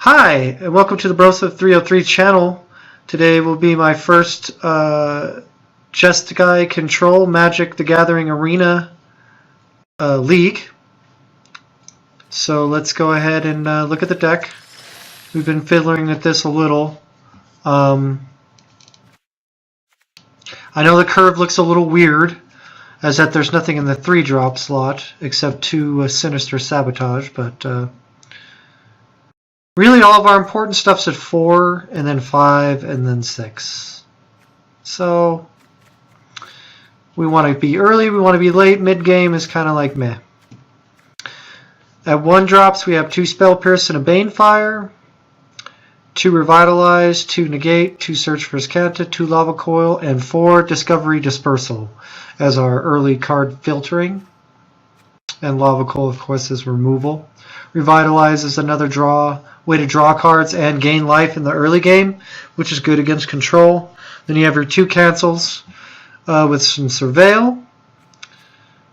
Hi, and welcome to the Brosa 303 channel. Today will be my first Jeskai Control Magic the Gathering Arena League. So let's go ahead and look at the deck. We've been fiddling with this a little. I know the curve looks a little weird, as that there's nothing in the 3-drop slot except 2 Sinister Sabotage, but really all of our important stuff's at 4, and then 5, and then 6. So we want to be early, we want to be late. Mid-game is kind of like meh. At 1 drops, we have 2 Spell Pierce and a Banefire, 2 Revitalize, 2 Negate, 2 Search for Azcanta, 2 Lava Coil, and 4 Discovery Dispersal as our early card filtering. And Lava Coil, of course, is removal. Revitalize is another way to draw cards and gain life in the early game, which is good against control. Then you have your 2 cancels with some Surveil.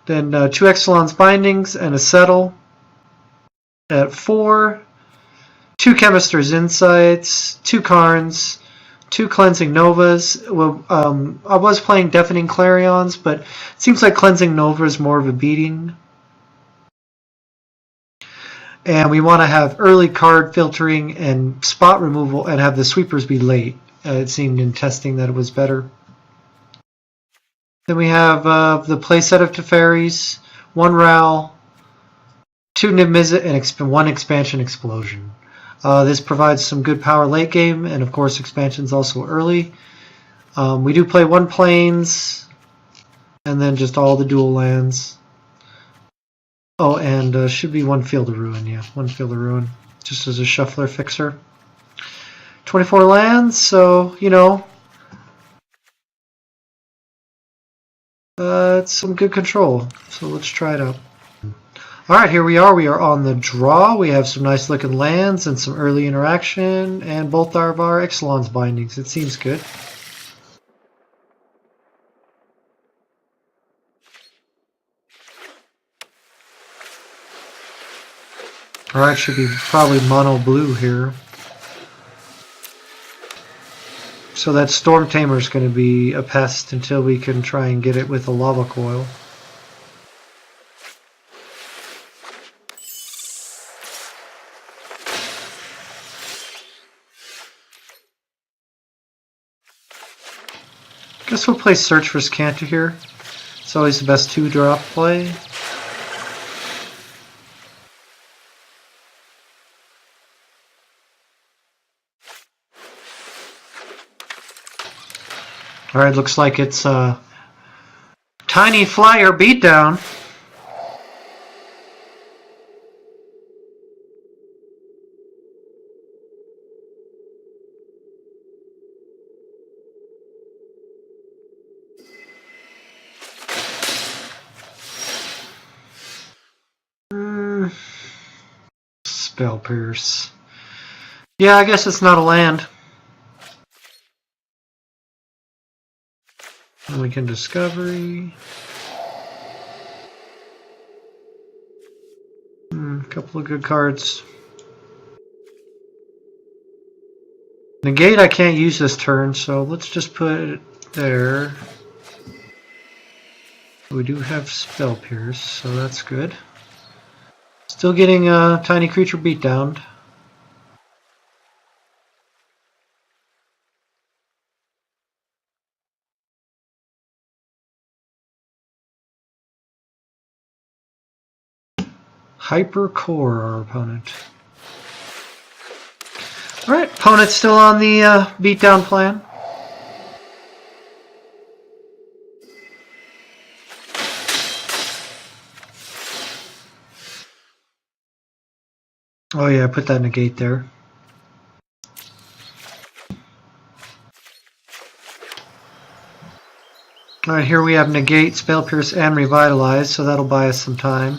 Then 2 Exelon's Bindings and a Settle. At 4, 2 Chemister's Insights, 2 Karns, 2 Cleansing Novas. Well, I was playing Deafening Clarions, but it seems like Cleansing Nova is more of a beating. And we want to have early card filtering and spot removal and have the sweepers be late. It seemed in testing that it was better. Then we have the playset of Teferis, 1 Ral, 2 Niv-Mizzet, and 1 Expansion Explosion. This provides some good power late game, and of course expansion's also early. We do play 1 Plains, and then just all the dual lands. Oh, and should be 1 Field of Ruin, yeah, 1 Field of Ruin, just as a shuffler fixer. 24 lands, so, you know, it's some good control, so let's try it out. Alright, here we are on the draw. We have some nice looking lands and some early interaction, and both of our Exelon's Bindings. It seems good. Alright, should be probably mono blue here. So that Storm Tamer is going to be a pest until we can try and get it with a Lava Coil. Guess we'll play Search for Azcanta here. It's always the best 2-drop play. Alright, looks like it's a Tiny Flyer beatdown. Spell Pierce. Yeah, I guess it's not a land. And we can Discovery. A couple of good cards. Negate I can't use this turn, so let's just put it there. We do have Spell Pierce, so that's good. Still getting a Tiny Creature beatdown. Hypercore, our opponent. Alright, opponent's still on the beatdown plan. Oh yeah, put that Negate there. Alright, here we have Negate, Spell Pierce, and Revitalize, so that'll buy us some time.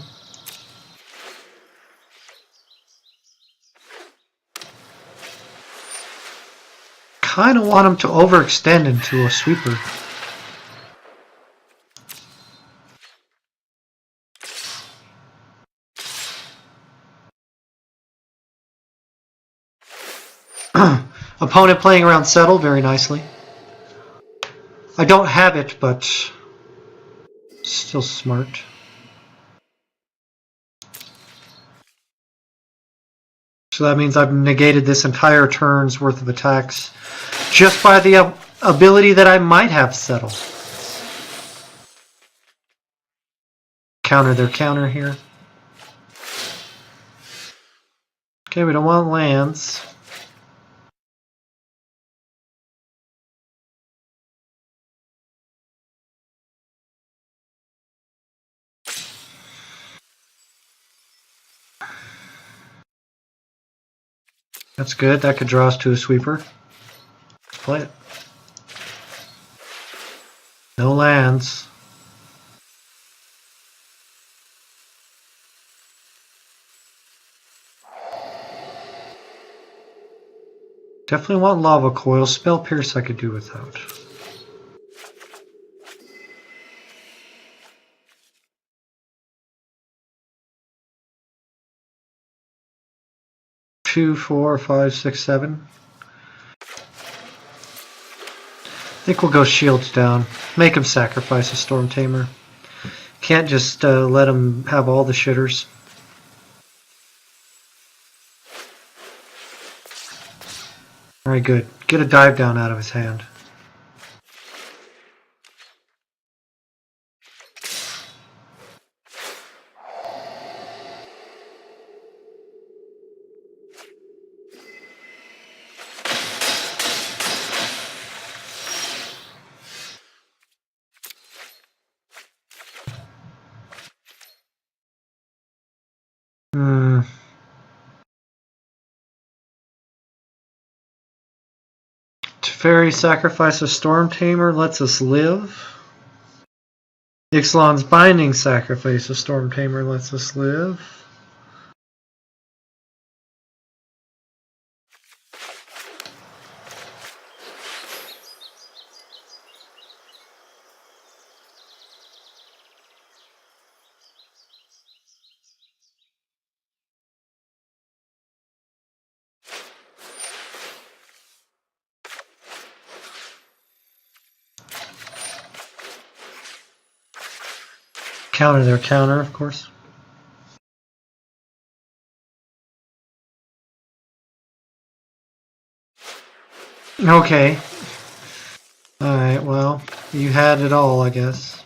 Kind of want him to overextend into a sweeper. Opponent playing around settle very nicely. I don't have it, but still smart. So that means I've negated this entire turn's worth of attacks just by the ability that I might have settle. Counter their counter here. Okay, we don't want lands. That's good. That could draw us to a sweeper. Let's play it. No lands. Definitely want Lava Coil. Spell Pierce I could do without. Two, 4, 5, 6, 7. I think we'll go shields down. Make him sacrifice a Storm Tamer. Can't just let him have all the shitters. Alright, good. Get a dive down out of his hand. Teferi sacrifice a Storm Tamer lets us live. Ixalan's Binding sacrifice a Storm Tamer lets us live. Counter their counter, of course. Okay. Alright, well, you had it all, I guess.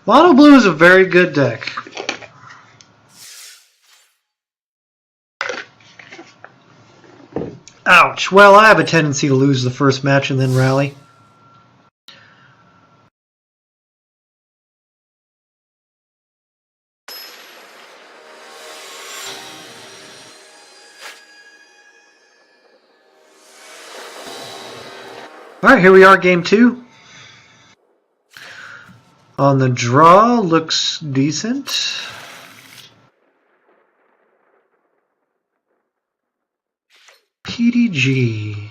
Mono Blue is a very good deck. Ouch. Well, I have a tendency to lose the first match and then rally. Alright, here we are, game 2. On the draw, looks decent. PDG.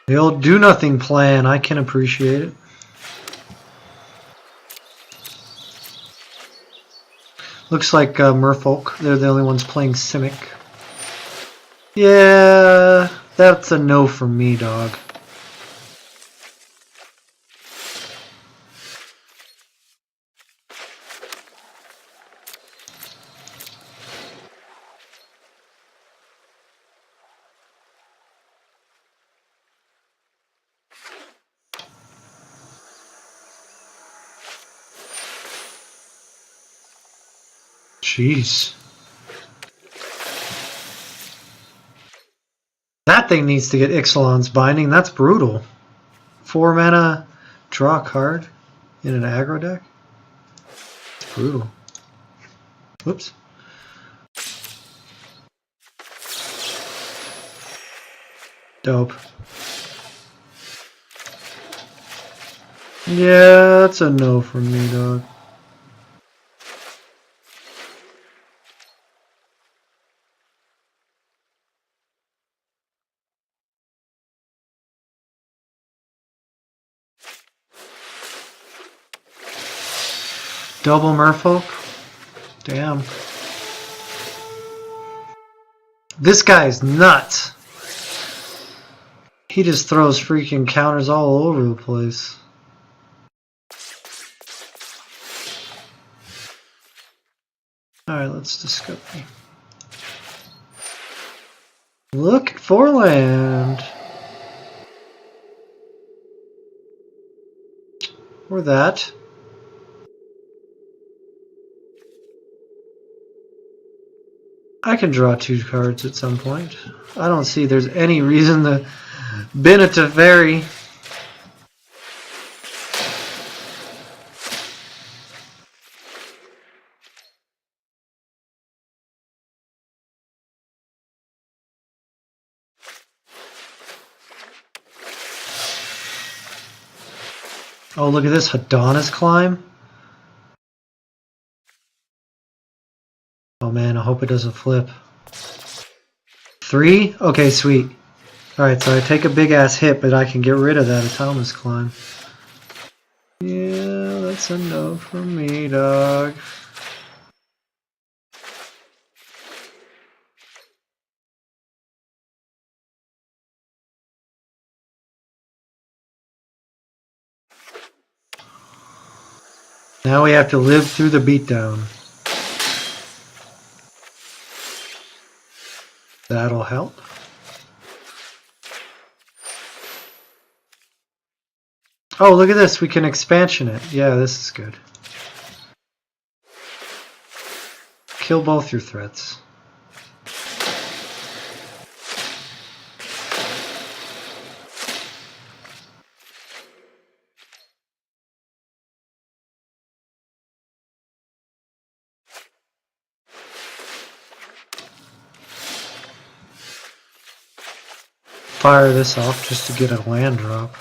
The old do-nothing plan, I can appreciate it. Looks like Merfolk, they're the only ones playing Simic. Yeah, that's a no from me, dog. Jeez. That thing needs to get Ixalan's Binding. That's brutal. 4 mana, draw a card in an aggro deck. It's brutal. Whoops. Dope. Yeah, that's a no from me, dog. Double merfolk? Damn. This guy's nuts. He just throws freaking counters all over the place. Alright, let's discover. Look for land. Or that. I can draw 2 cards at some point. I don't see there's any reason to bin a Teferi. Oh, look at this Hadana's Climb. Oh man, I hope it doesn't flip. 3? Okay, sweet. Alright, so I take a big ass hit, but I can get rid of that Hadana's Climb. Yeah, that's a no from me, dog. Now we have to live through the beatdown. That'll help. Oh, look at this. We can expansion it. Yeah, this is good. Kill both your threats. Fire this off just to get a land drop.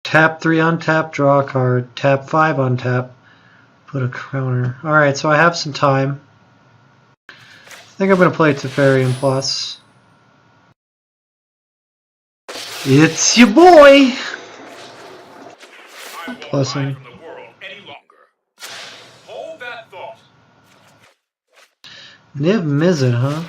Tap 3 untap, draw a card. Tap 5 untap, put a counter. Alright, so I have some time. I think I'm going to play Teferi and Plus. It's your boy! Plusing. Niv-Mizzet, huh?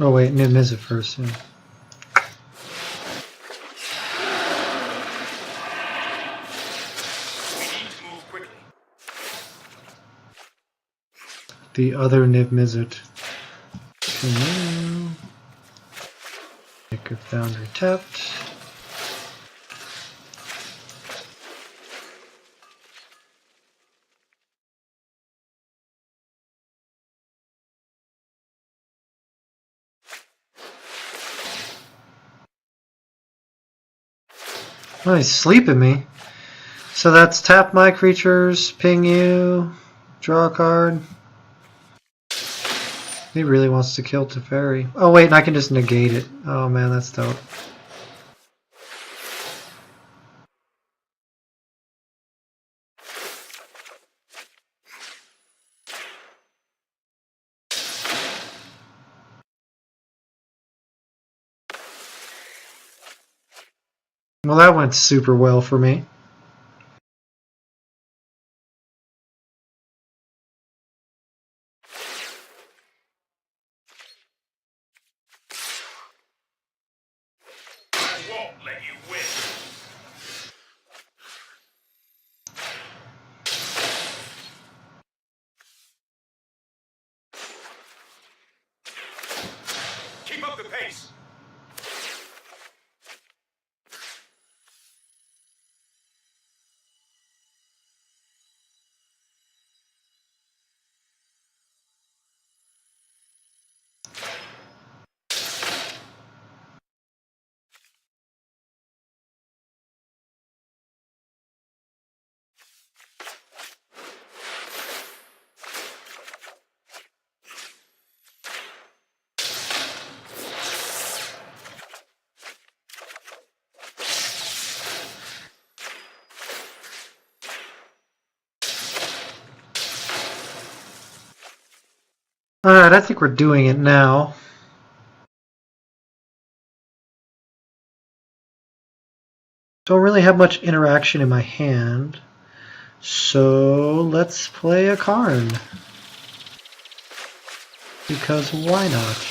Oh wait, Niv-Mizzet first, yeah. The other Niv-Mizzet. Make a Foundry tapped. Oh, he's sleeping me. So that's tap my creatures, ping you, draw a card. He really wants to kill Teferi. Oh wait, and I can just negate it. Oh man, that's dope. Well, that went super well for me. I won't let you win. the pace. Alright, I think we're doing it now. Don't really have much interaction in my hand. So let's play a card. Because why not?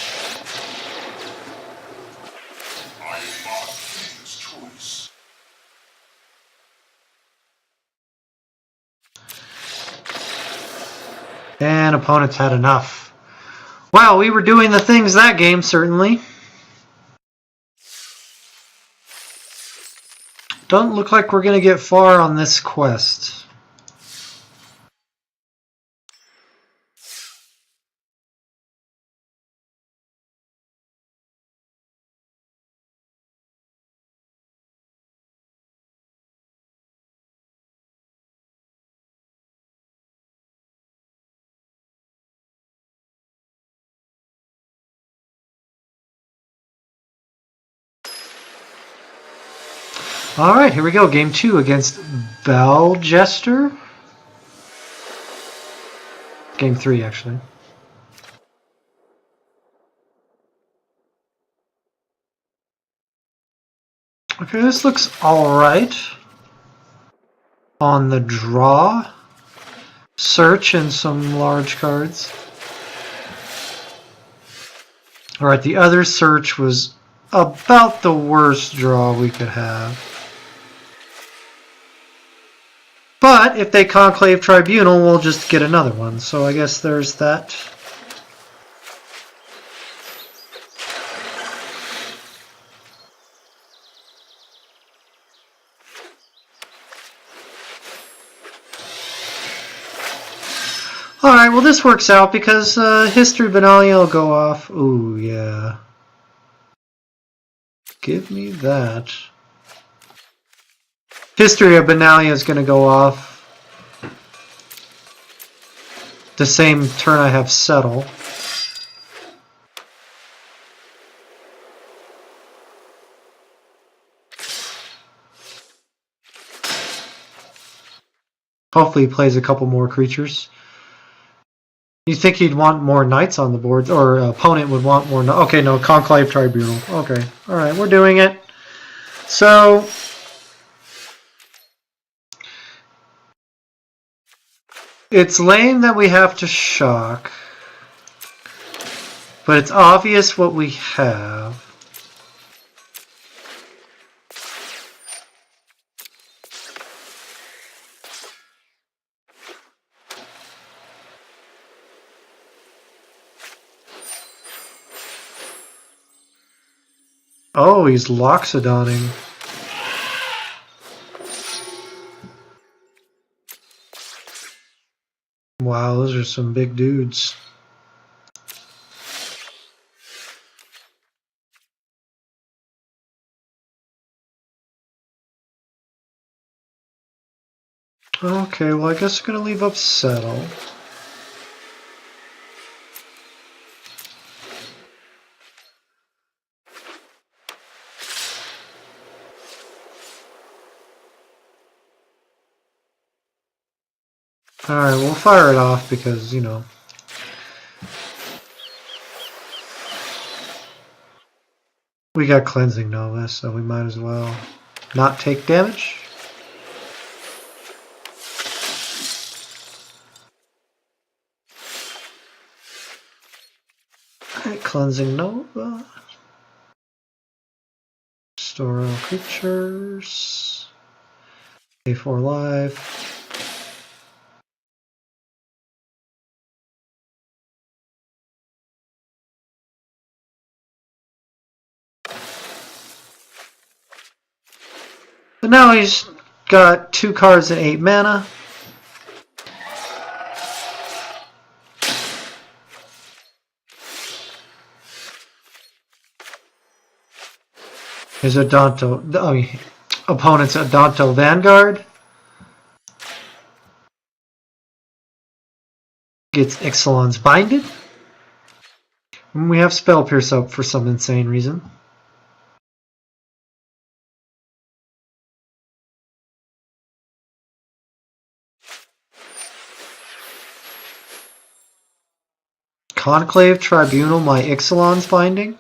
I am not his choice. And opponents had enough. Wow, we were doing the things that game, certainly. Don't look like we're going to get far on this quest. Alright, here we go. Game 2 against Jester. Game 3, actually. Okay, this looks alright. On the draw. Search and some large cards. Alright, the other search was about the worst draw we could have. But if they Conclave Tribunal, we'll just get another one. So I guess there's that. Alright, well this works out because History Benalia will go off. Ooh, yeah. Give me that. History of Benalia is going to go off the same turn I have Settle. Hopefully he plays a couple more creatures. You think he'd want more knights on the board, or opponent would want more. Okay, no, Conclave Tribunal. Okay, alright, we're doing it. So, it's lame that we have to shock, but it's obvious what we have. Oh, he's Loxodonning. Wow, those are some big dudes. Okay, well I guess I'm going to leave up Settle. Alright, we'll fire it off because, you know. We got Cleansing Nova, so we might as well not take damage. Alright, Cleansing Nova. Store all creatures. A4 life. But now he's got 2 cards and 8 mana. His opponent's Adonto Vanguard gets Ixalan's Binded. And we have Spell Pierce up for some insane reason. Conclave Tribunal my Ixalan's Binding.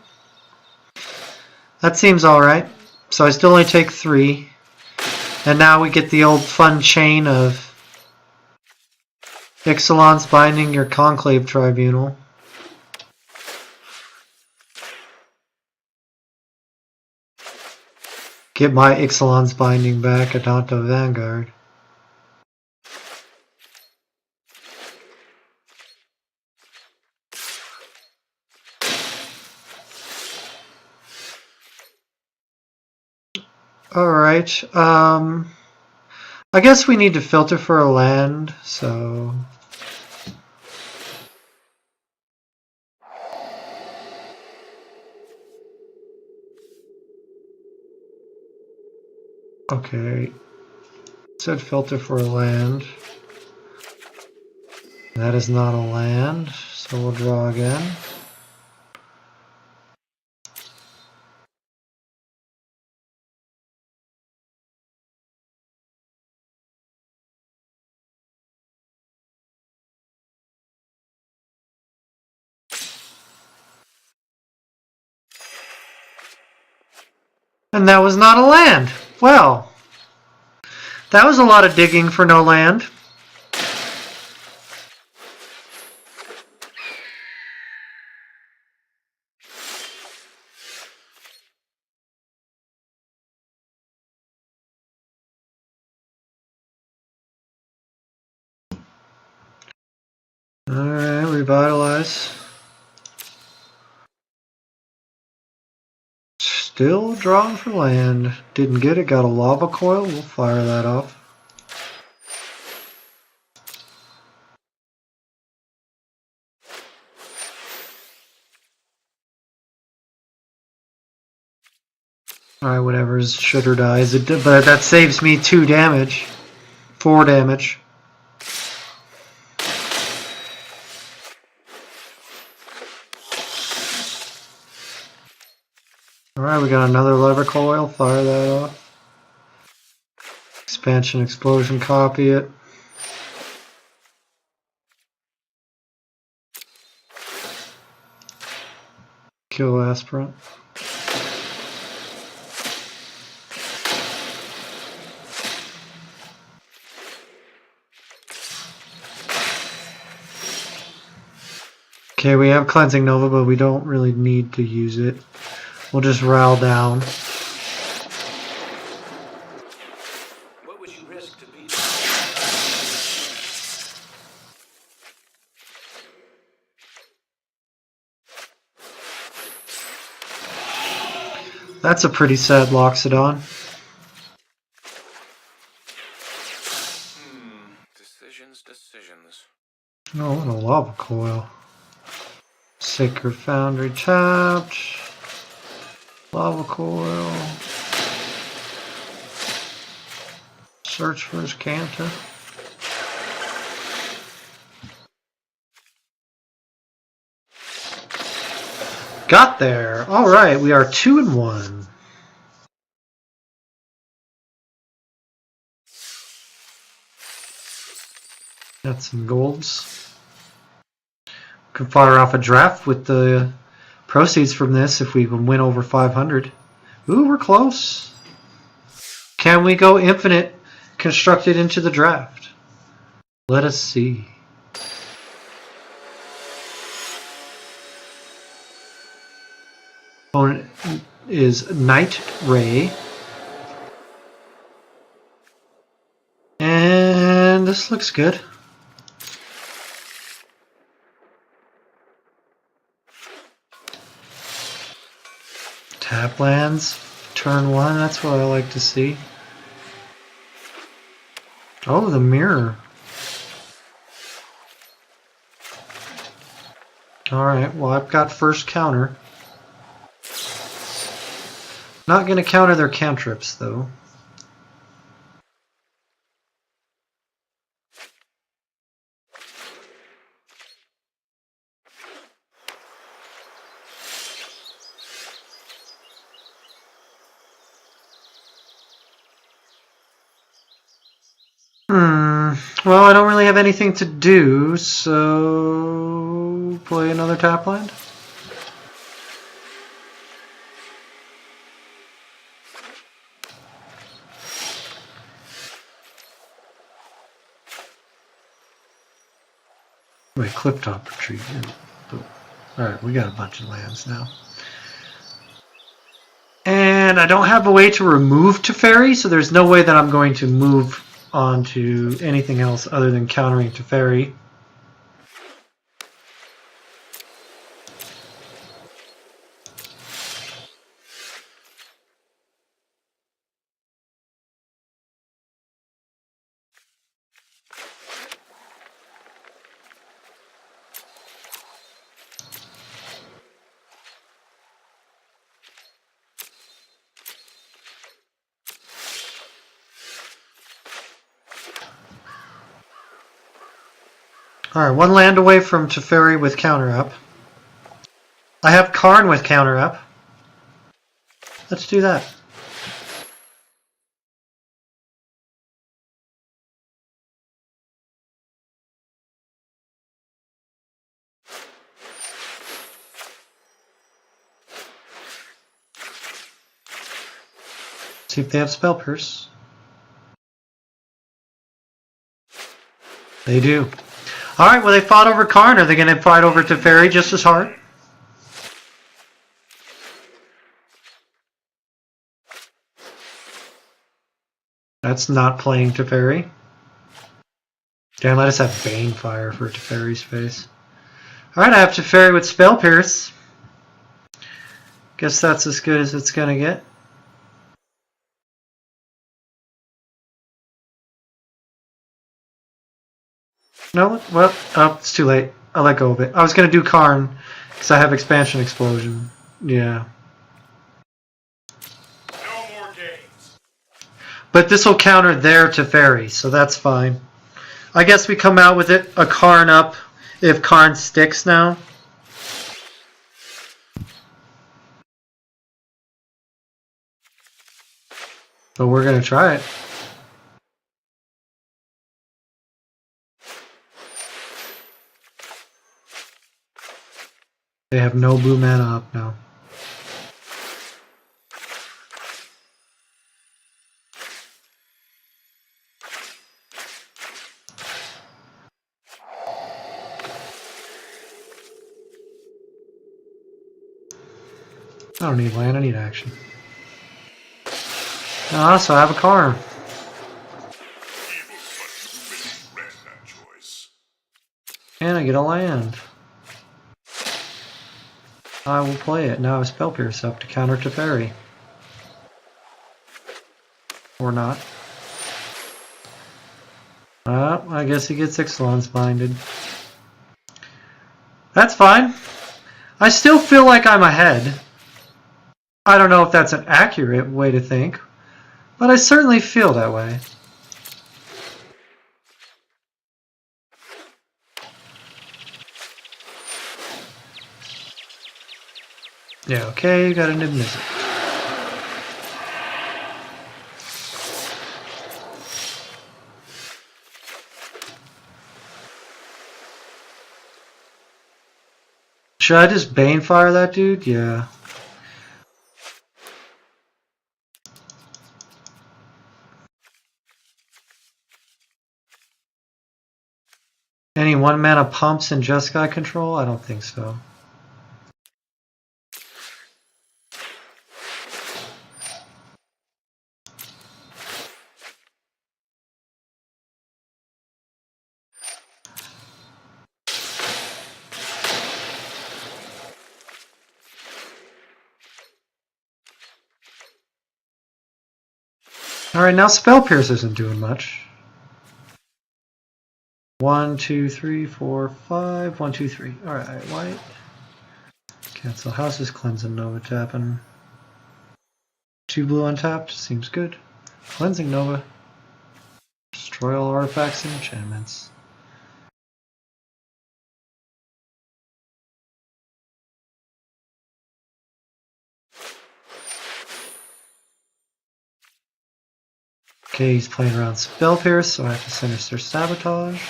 That seems alright. So I still only take 3. And now we get the old fun chain of Ixalan's Binding your Conclave Tribunal. Get my Ixalan's Binding back, Adonto Vanguard. Alright, I guess we need to filter for a land, so... Okay, said filter for a land. That is not a land, so we'll draw again. And that was not a land. Well, that was a lot of digging for no land. Alright, revitalize. Still drawing for land. Didn't get it, got a lava coil. We'll fire that off. Alright, whatever's should or dies. But that saves me 2 damage. 4 damage. Alright, we got another lever coil. Fire that off. Expansion, explosion, copy it. Kill aspirant. Okay, we have Cleansing Nova, but we don't really need to use it. We'll just rowl down. What would you risk to beat? That's a pretty sad Loxodon. Decisions. Oh, and a lava coil. Sacred Foundry tapped. Lava coil. Search for his Cantor. Got there. All right, we are 2-1. Got some golds. Could fire off a draft with the proceeds from this if we win over 500. Ooh, we're close. Can we go infinite constructed into the draft? Let us see. Opponent is Night Ray. And this looks good. Tap lands, turn 1, that's what I like to see. Oh, the mirror. Alright, well I've got first counter. Not going to counter their cantrips, though. Well, I don't really have anything to do, so play another tap land. Wait, clip top retreat. Alright, we got a bunch of lands now. And I don't have a way to remove Teferi, so there's no way that I'm going to move on to anything else other than countering Teferi. Alright, one land away from Teferi with counter up. I have Karn with counter up. Let's do that. See if they have Spell Pierce. They do. Alright, well they fought over Karn. Are they going to fight over Teferi just as hard? That's not playing Teferi. Damn, let us have Banefire for Teferi's face. Alright, I have Teferi with Spell Pierce. Guess that's as good as it's going to get. No, well, oh, it's too late. I let go of it. I was going to do Karn because I have Expansion Explosion. Yeah. No more games. But this will counter their Teferi, so that's fine. I guess we come out with it a Karn up if Karn sticks now. But we're going to try it. They have no blue mana up now. I don't need land, I need action. Ah, so I have a Karn. Evil flesh will regret that choice. And I get a land. I will play it. Now I have Spell Pierce up to counter Teferi. Or not. I guess he gets Ixalan's binded. That's fine. I still feel like I'm ahead. I don't know if that's an accurate way to think, but I certainly feel that way. Yeah, okay, you got a Niv-Mizzet. Should I just Banefire that dude? Yeah. Any 1-mana pumps in Jeskai control? I don't think so. Alright, now Spell Pierce isn't doing much. 1, 2, 3, 4, 5. 1, 2, 3. Alright, white. Cancel houses, cleansing Nova tapping. 2 blue untapped, seems good. Cleansing Nova. Destroy all artifacts and enchantments. Okay, he's playing around Spell Pierce, so I have to Sinister Sabotage.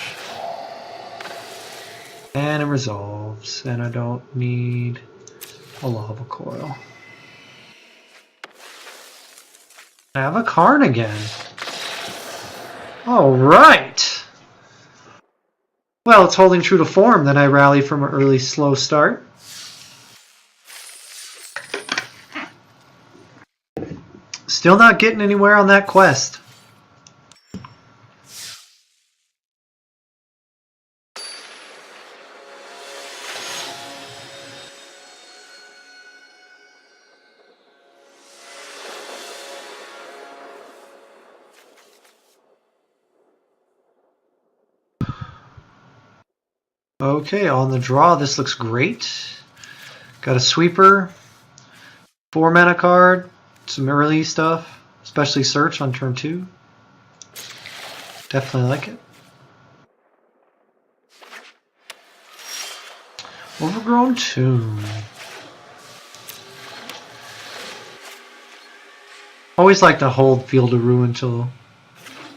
And it resolves, and I don't need a Lava Coil. I have a Karn again. Alright! Well, it's holding true to form that I rally from an early slow start. Still not getting anywhere on that quest. Okay, on the draw, this looks great. Got a sweeper, 4 mana card, some early stuff, especially search on turn 2. Definitely like it. Overgrown Tomb. Always like to hold Field of Ruin until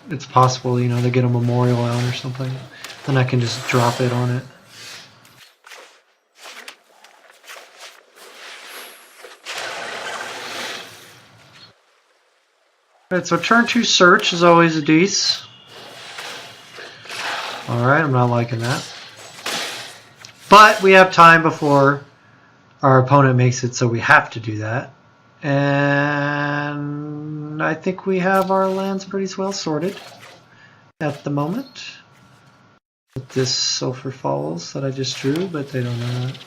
it's possible, you know, to get a memorial out or something. Then I can just drop it on it. Alright, so turn 2 search is always a dece. Alright, I'm not liking that. But we have time before our opponent makes it, so we have to do that. And I think we have our lands pretty well sorted at the moment. With this Sulphur Falls that I just drew, but they don't know that.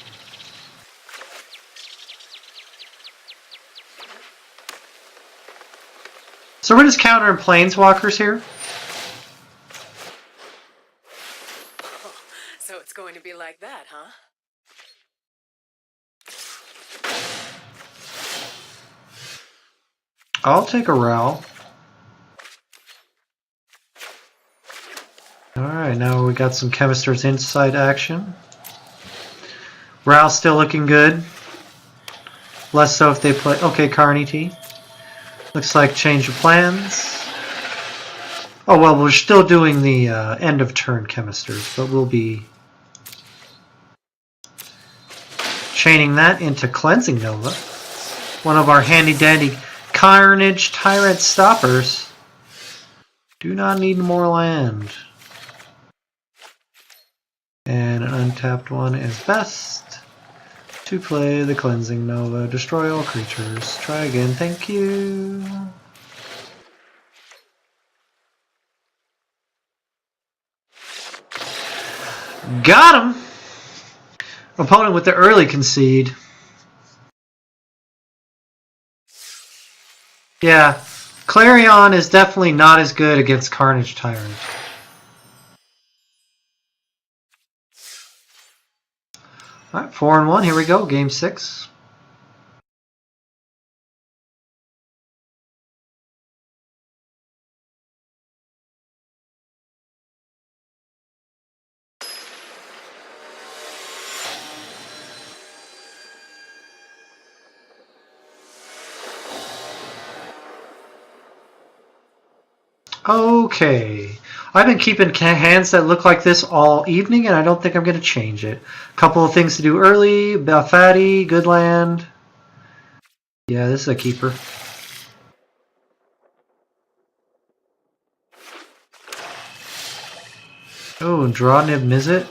So we're just countering Planeswalkers here. So it's going to be like that, huh? I'll take a Ral. Alright, now we got some Chemisters Insight action. Ral's still looking good. Less so if they play... Okay, Carney T. Looks like change of plans. Oh, well, we're still doing the end of turn Chemisters, but we'll be chaining that into Cleansing Nova. One of our handy-dandy Carnage Tyrant stoppers. Do not need more land. And an untapped one is best. To play the Cleansing Nova, destroy all creatures. Try again, thank you. Got him! Opponent with the early concede. Yeah, Clarion is definitely not as good against Carnage Tyrant. Alright, 4-1, here we go, game 6. Okay, I've been keeping hands that look like this all evening, and I don't think I'm going to change it. A couple of things to do early. Fatty, good land. Yeah, this is a keeper. Oh, draw Niv-Mizzet.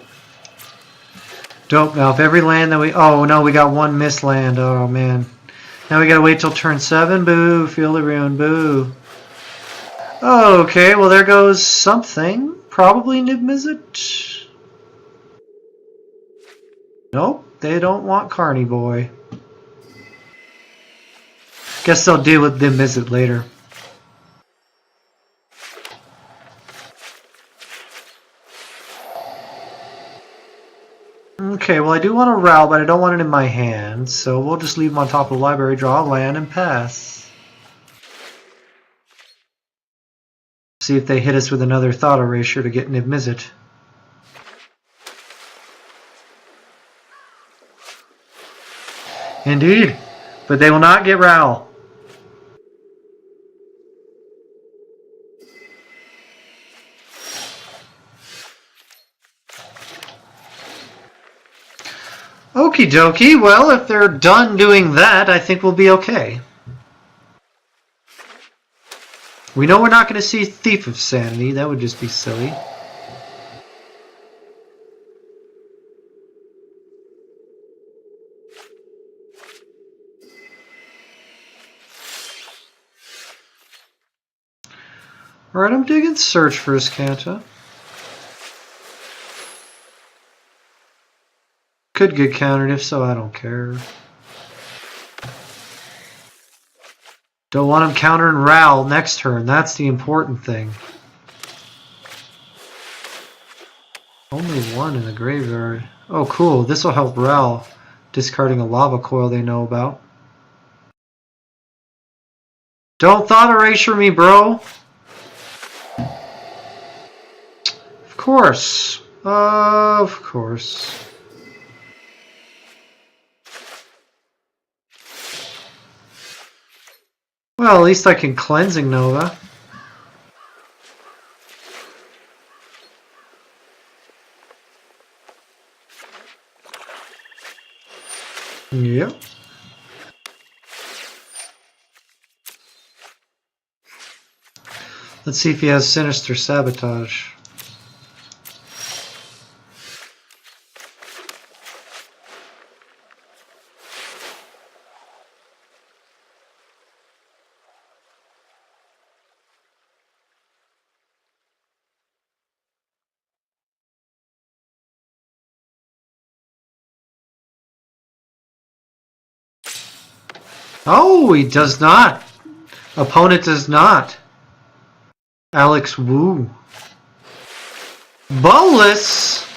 Dope. Now, if every land that we... Oh, no, we got one missed land. Oh, man. Now we got to wait till turn 7. Boo. Field of Ruin. Boo. Okay, well there goes something. Probably Niv-Mizzet. Nope, they don't want Carney Boy. Guess they'll deal with Niv-Mizzet later. Okay, well I do want a Ral, but I don't want it in my hand, so we'll just leave them on top of the library, draw a land, and pass. See if they hit us with another Thought Erasure to get Niv-Mizzet. Indeed, but they will not get Ral. Okie dokie, well if they're done doing that, I think we'll be okay. We know we're not going to see Thief of Sanity, that would just be silly. Alright, I'm digging Search first, Kanta. Could get countered, if so, I don't care. Don't want him countering Ral next turn, that's the important thing. Only one in the graveyard. Oh cool, this will help Ral discarding a Lava Coil they know about. Don't Thought Erasure me, bro! Of course. Of course. Well, at least I can Cleansing Nova. Yep. Let's see if he has Sinister Sabotage. Oh, he does not. Opponent does not. Alex Wu. Bolus.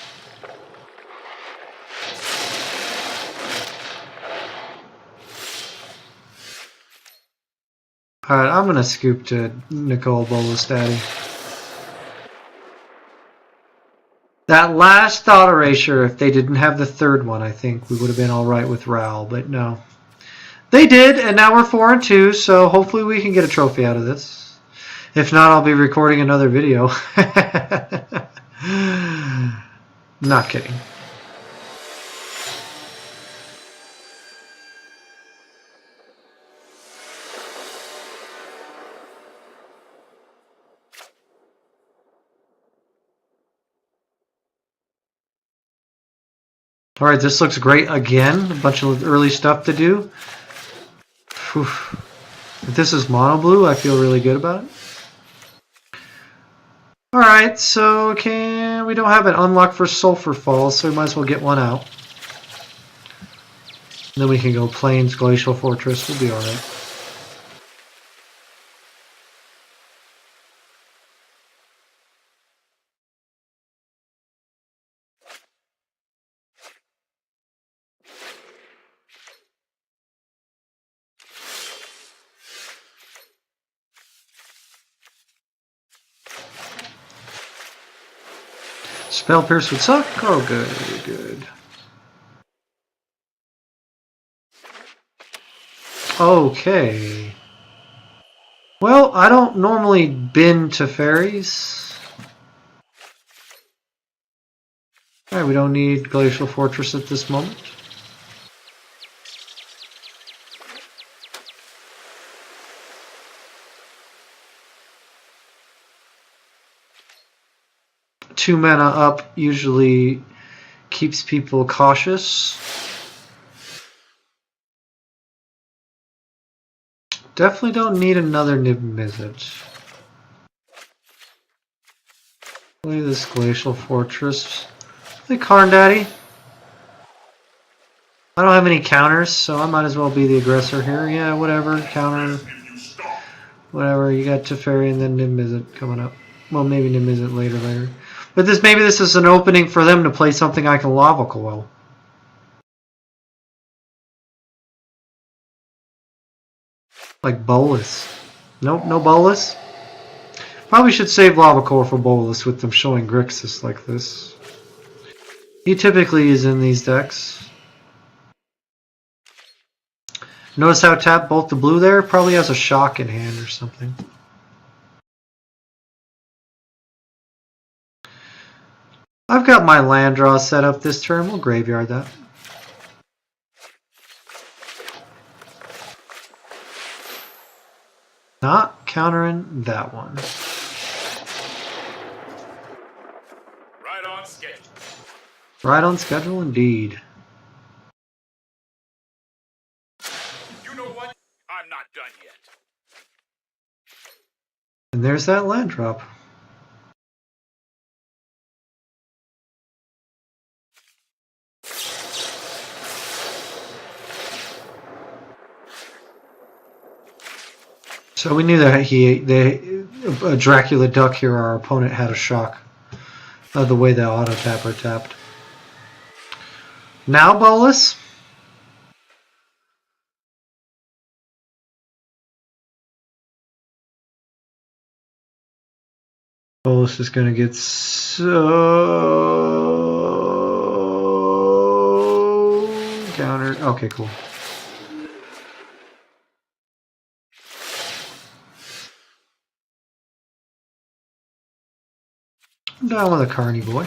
Alright, I'm going to scoop to Nicole Bolus Daddy. That last Thought Erasure, if they didn't have the third one, I think we would have been alright with Ral, but no. They did, and now we're 4-2, so hopefully we can get a trophy out of this. If not, I'll be recording another video. Not kidding. Alright, this looks great again. A bunch of early stuff to do. Whew. If this is mono blue, I feel really good about it. Alright, so we don't have an unlock for Sulphur Falls, so we might as well get one out. And then we can go Plains, Glacial Fortress, we'll be alright. Spell Pierce would suck? Oh, good, good. Okay. Well, I don't normally bin Teferis. Alright, we don't need Glacial Fortress at this moment. Two mana up usually keeps people cautious. Definitely don't need another Niv-Mizzet. Play this Glacial Fortress. Play Karn Daddy. I don't have any counters, so I might as well be the aggressor here. Yeah, whatever, counter. Whatever, you got Teferi and then Niv-Mizzet coming up. Well, maybe Niv-Mizzet later. But maybe this is an opening for them to play something I can Lava Coil. Like Bolus. Nope, no Bolus. Probably should save Lava Core for Bolus with them showing Grixis like this. He typically is in these decks. Notice how tapped both the blue there? Probably has a shock in hand or something. I've got my land draw set up this turn. We'll graveyard that. Not countering that one. Right on schedule. Right on schedule indeed. You know what? I'm not done yet. And there's that land drop. So we knew that a Dracula Duck here, our opponent had a shock of the way the auto tapper tapped. Now Bolus. Bolus is going to get so countered. Okay, cool. I'm down with a Carney boy.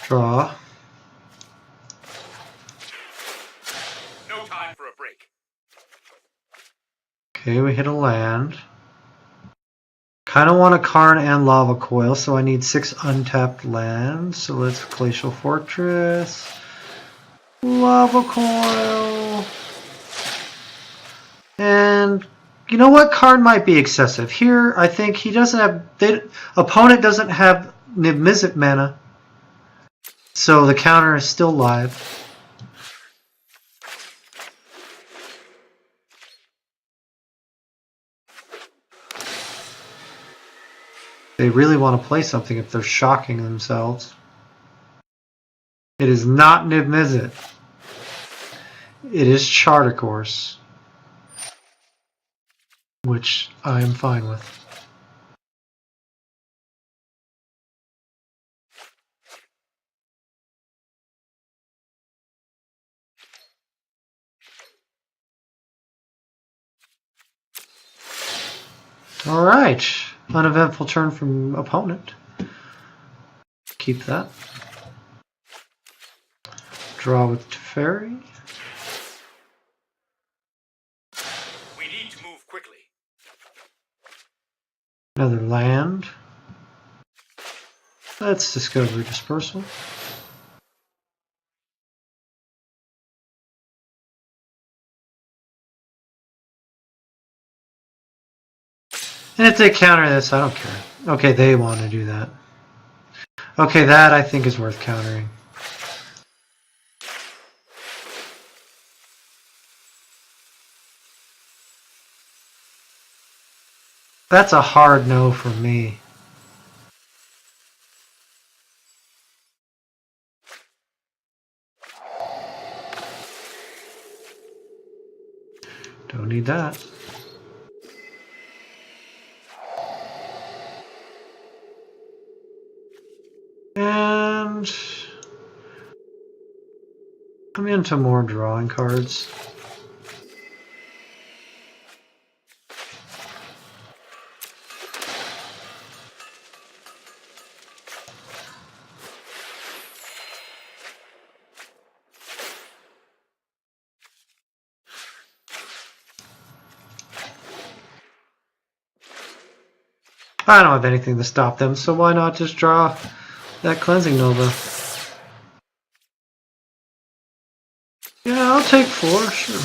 Draw. No time for a break. Okay, we hit a land. Kind of want a Karn and Lava Coil, so I need 6 untapped lands. So let's Glacial Fortress. Lava Coil. And you know what? Karn might be excessive. Here, I think he doesn't have... opponent doesn't have Niv-Mizzet mana. So the counter is still live. They really want to play something if they're shocking themselves. It is not Niv-Mizzet. It is Charter Course, which I am fine with. All right, uneventful turn from opponent. Keep that. Draw with Teferi. We need to move quickly. Another land. That's Discovery Dispersal. And if they counter this, I don't care. Okay, they want to do that. Okay, that I think is worth countering. That's a hard no for me. Don't need that. And I'm into more drawing cards. I don't have anything to stop them, so why not just draw that Cleansing Nova? Yeah, I'll take 4, sure.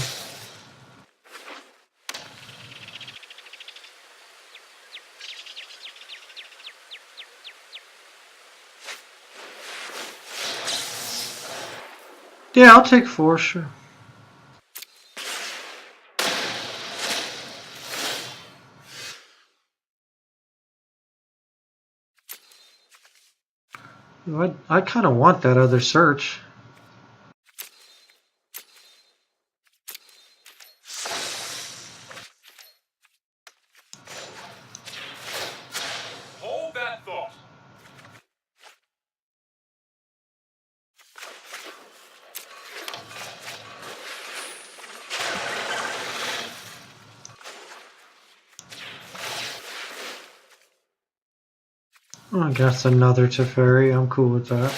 Yeah, I'll take 4, sure. I kind of want that other search. I guess another Teferi. I'm cool with that.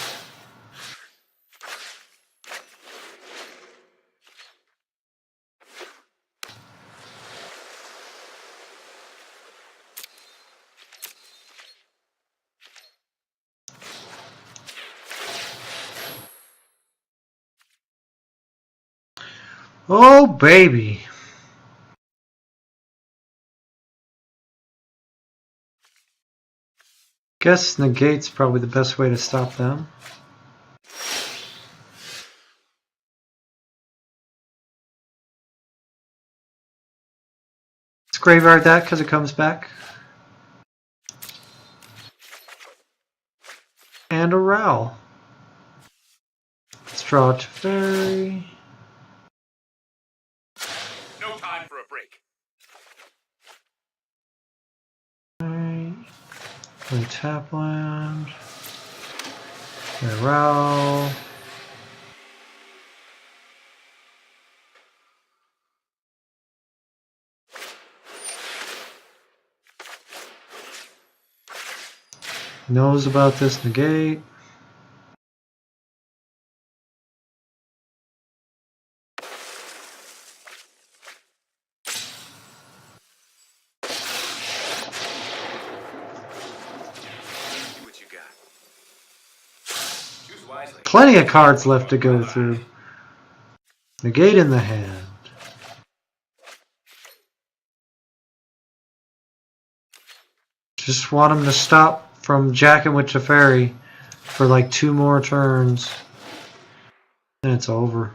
Oh, baby. Guess negate's probably the best way to stop them. Let's graveyard that because it comes back. And a Row. Let's draw a Teferi. No time for a break. Play tap land. Play Row. Knows about this negate. See what you got. Choose wisely. Plenty of cards left to go through. Negate in the hand. Just want him to stop from jacking with Teferi for like 2 more turns. And it's over.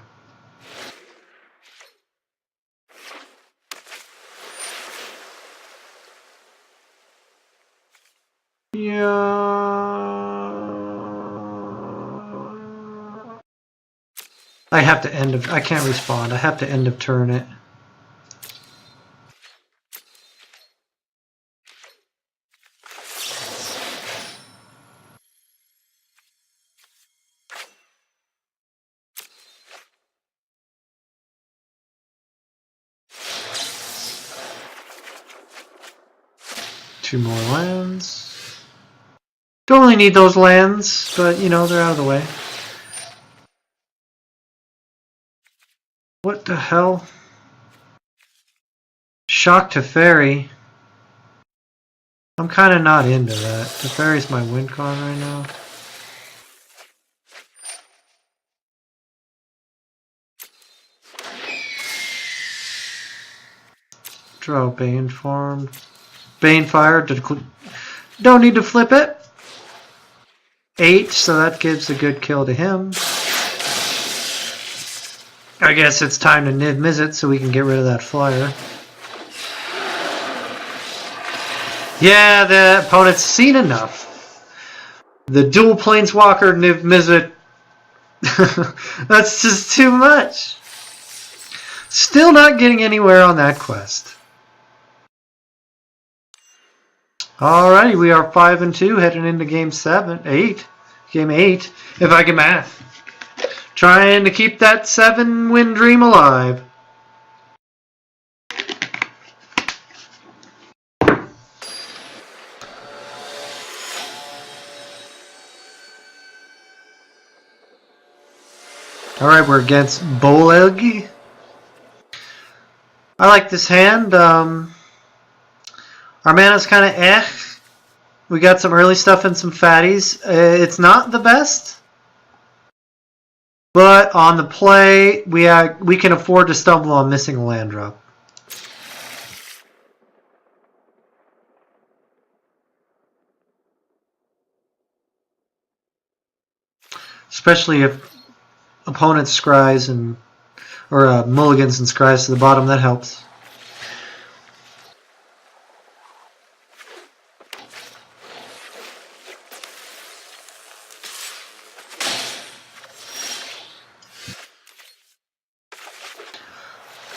I have to end of. I can't respond. I have to end of turn it. Two more lands. Don't really need those lands, but you know, they're out of the way. What the hell? Shock Teferi. I'm kind of not into that. Teferi's my win con right now. Draw Bane Farm. Bane Fire. Don't need to flip it. 8, so that gives a good kill to him. I guess it's time to Niv-Mizzet so we can get rid of that flyer. Yeah, the opponent's seen enough. The dual planeswalker Niv-Mizzet. That's just too much. Still not getting anywhere on that quest. Alrighty, we are 5-2 heading into game 8. Game 8, if I can math. Trying to keep that 7-win dream alive. Alright, we're against Boleg. I like this hand. Our mana's kind of eh. We got some early stuff and some fatties. It's not the best. But on the play, we can afford to stumble on missing a land drop. Especially if opponents scries or mulligans and scries to the bottom, that helps.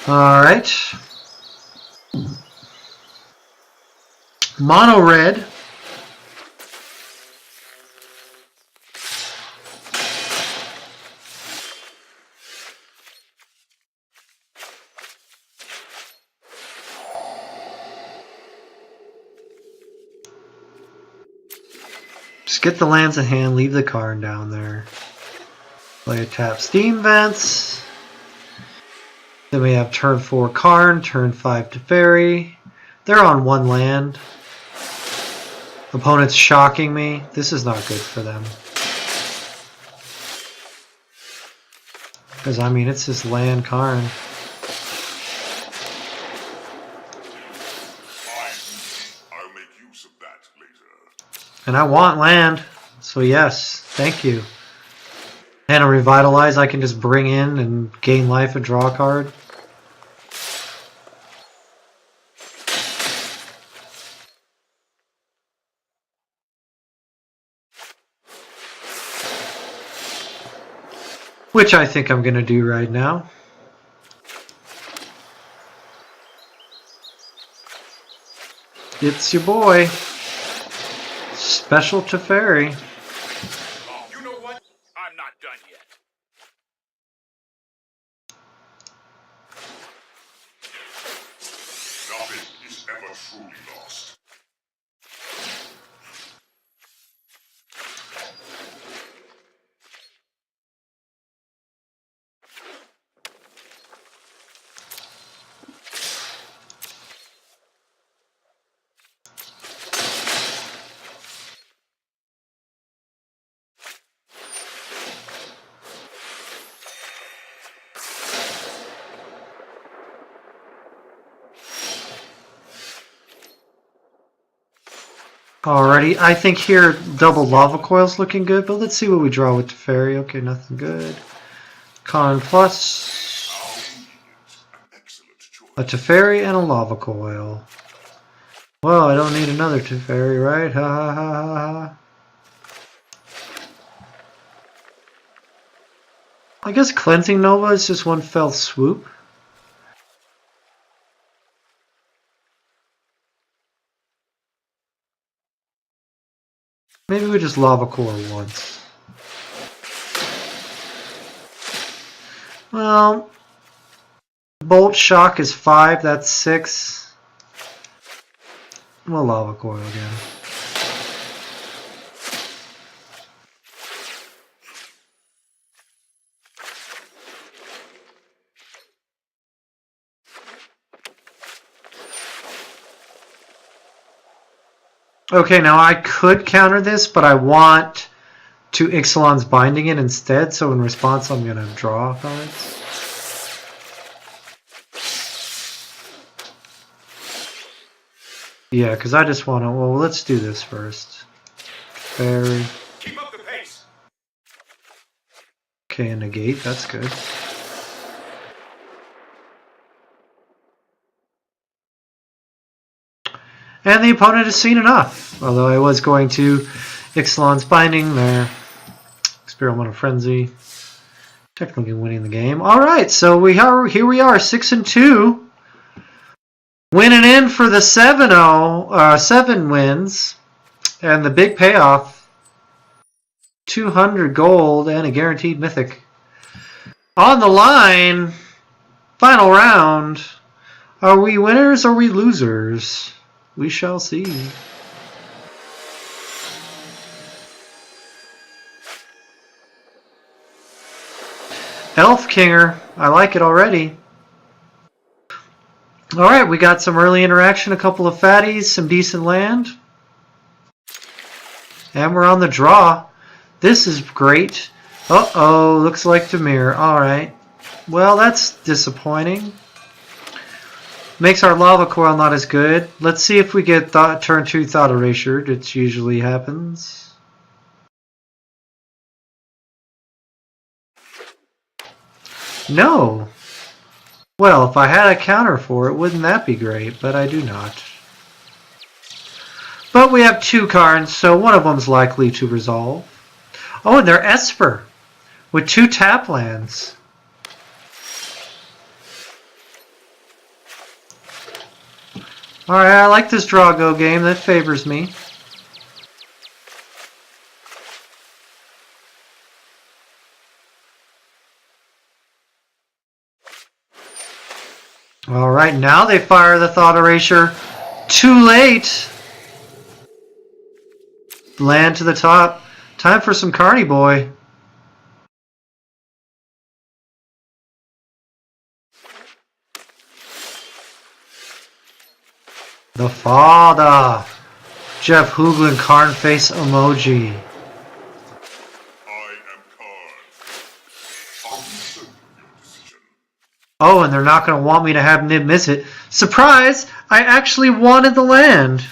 Alright. Mono red. Just get the lands in hand, leave the Karn down there. Play a tap Steam Vents. Then we have turn 4 Karn, turn 5 Teferi. They're on one land. Opponent's shocking me. This is not good for them. Because, I mean, it's just land Karn. I'll make use of that later. And I want land. So, yes, thank you. And a Revitalize I can just bring in and gain life and draw a card. Which I think I'm going to do right now. It's your boy, Special Teferi. You know what? I'm not done yet. Nothing is ever truly lost. Alrighty, I think here double Lava Coil's looking good, but let's see what we draw with Teferi. Okay, nothing good. Karn plus An excellent choice. a Teferi and a Lava Coil. Well, I don't need another Teferi, right? Ha ha ha ha ha. I guess Cleansing Nova is just one fell swoop. Maybe we just Lava Core once. Well, Bolt Shock is 5, that's 6. We'll Lava Coil again. Okay, now I could counter this, but I want to Ixalan's Binding it instead, so in response I'm going to draw cards. Yeah, because I just want to... Well, let's do this first. Fairy. Keep up the pace. Okay, and negate, that's good. And the opponent has seen enough. Although I was going to Ixalan's Binding there. Experimental Frenzy. Technically winning the game. Alright, so here we are, 6-2. Winning in for the 7-0, 7 wins. And the big payoff. 200 gold and a guaranteed mythic. On the line, final round. Are we winners or are we losers? We shall see. Elf Kinger. I like it already. Alright, we got some early interaction, a couple of fatties, some decent land. And we're on the draw. This is great. Uh-oh, looks like Demir. Alright. Well, that's disappointing. Makes our Lava Coil not as good. Let's see if we get turn 2 Thought Erasure. It usually happens. No. Well, if I had a counter for it, wouldn't that be great? But I do not. But we have 2 cards, so one of them's likely to resolve. Oh, and they're Esper with 2 tap lands. Alright, I like this draw-go game. That favors me. Alright, now they fire the Thought Erasure. Too late! land to the top. Time for some Carney boy. The father. Jeff Hoogland Karn face emoji. I am Karn. Are you certain of your decision? Oh, and they're not going to want me to have Niv-Mizzet. Surprise! I actually wanted the land.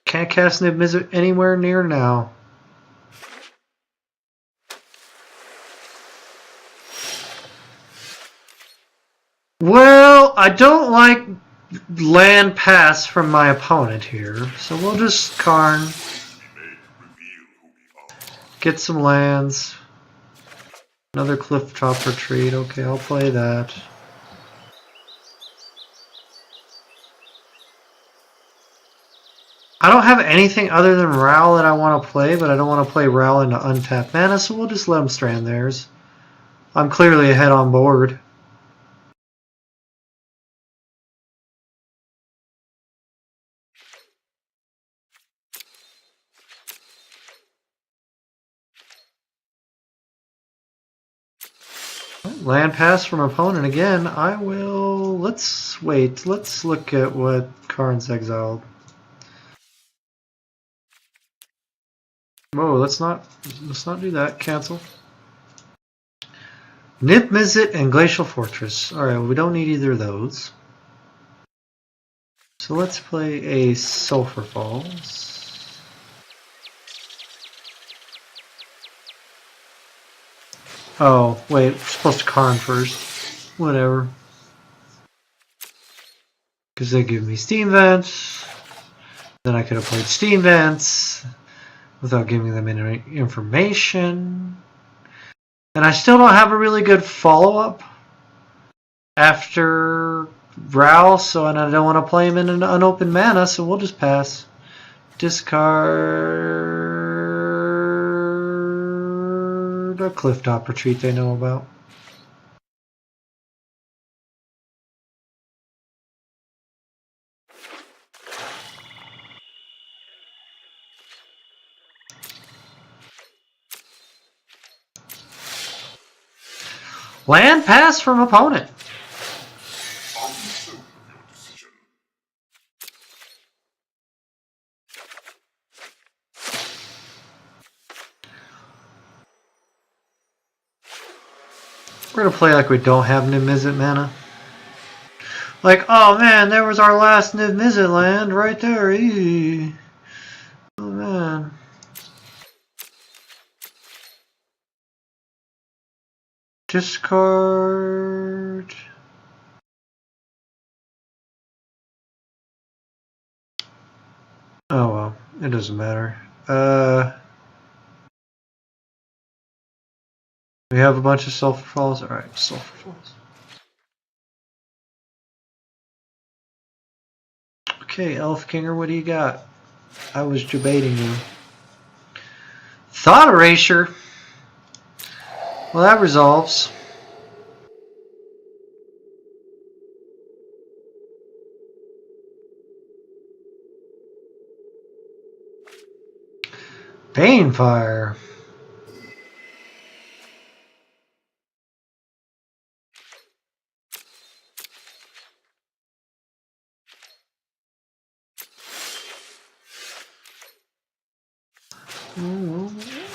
Can't cast Niv-Mizzet anywhere near now. Well, I don't like land pass from my opponent here, so we'll just Karn, get some lands. Another cliff top retreat. Okay, I'll play that. I don't have anything other than Ral that I want to play, but I don't want to play Ral into untapped mana, so we'll just let them strand theirs. I'm clearly ahead on board. Land pass from opponent again. I will. Let's wait. Let's look at what Karn's exiled. Whoa, let's not do that. Cancel. Niv-Mizzet and Glacial Fortress. Alright, well, we don't need either of those. So let's play a Sulphur Falls. Oh, wait, we're supposed to Karn first. Whatever. Because they give me Steam Vents. Then I could have played Steam Vents without giving them any information. And I still don't have a really good follow-up after Ral, so and I don't want to play him in an unopened mana, so we'll just pass. Discard a Clifftop Retreat they know about. Land pass from opponent. Are you certain of your decision? We're going to play like we don't have Niv-Mizzet mana. Like, oh man, there was our last Niv-Mizzet land right there. Eee. Oh man. Discard. Oh well, it doesn't matter. We have a bunch of Sulphur Falls. Alright, Sulphur Falls. Okay, Elf Kinger, what do you got? I was debating you. Thought Erasure. Well, that resolves. Banefire.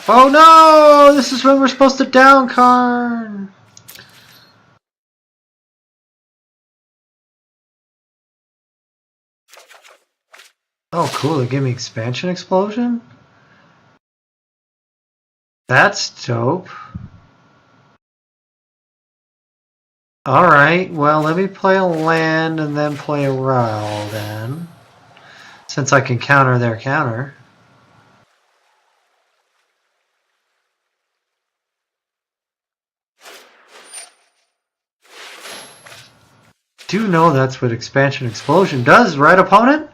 Oh no! This is when we're supposed to down Karn. Oh cool, they give me Expansion Explosion? That's dope. Alright, well let me play a land and then play a Ral then. Since I can counter their counter. Do know that's what Expansion Explosion does, right opponent?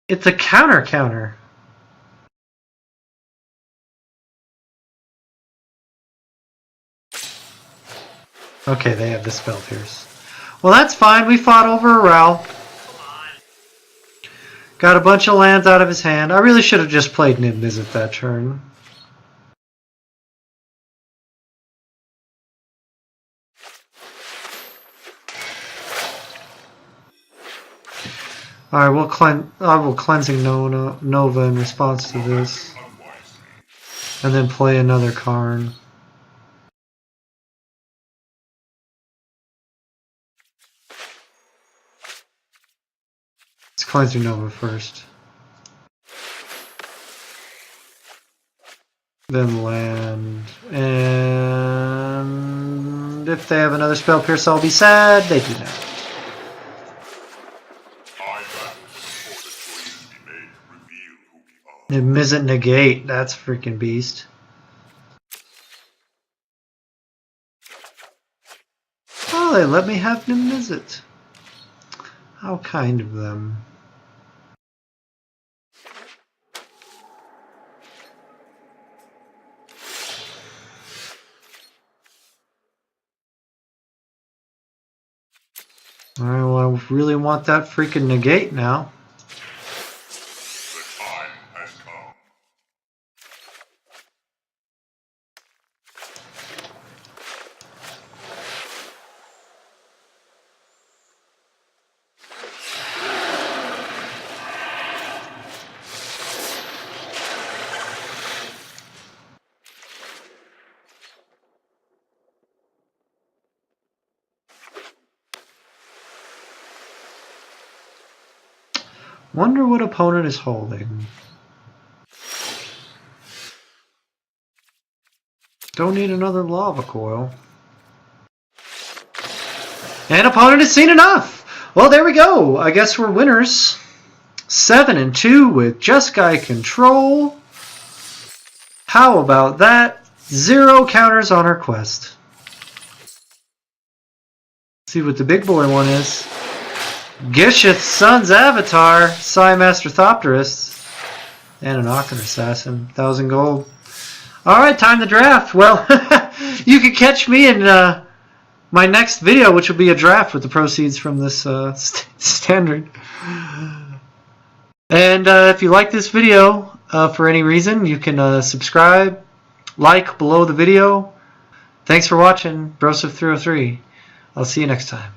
It's a counter. Okay, they have the Spell Pierce. Well, that's fine. We fought over a Ral. Got a bunch of lands out of his hand. I really should have just played Niv-Mizzet that turn. Alright, I will Cleansing Nova in response to this. And then play another Karn. Let's Cleansing Nova first. Then land. And if they have another Spell Pierce, I'll be sad. They do not. Niv-Mizzet negate. That's freaking beast. Oh, they let me have Niv-Mizzet. How kind of them. Alright, well, I really want that freaking negate now. The time has come. Wonder what opponent is holding. Don't need another lava coil. And opponent has seen enough! Well, there we go. I guess we're winners. 7-2 with Jeskai control. How about that? 0 counters on our quest. See what the big boy one is. Gisheth's Son's Avatar, Psymaster Thopterist, and an Occur Assassin, 1,000 gold. Alright, time to draft. Well, you can catch me in my next video, which will be a draft with the proceeds from this standard. And if you like this video for any reason, you can subscribe, like below the video. Thanks for watching, Broseph303. I'll see you next time.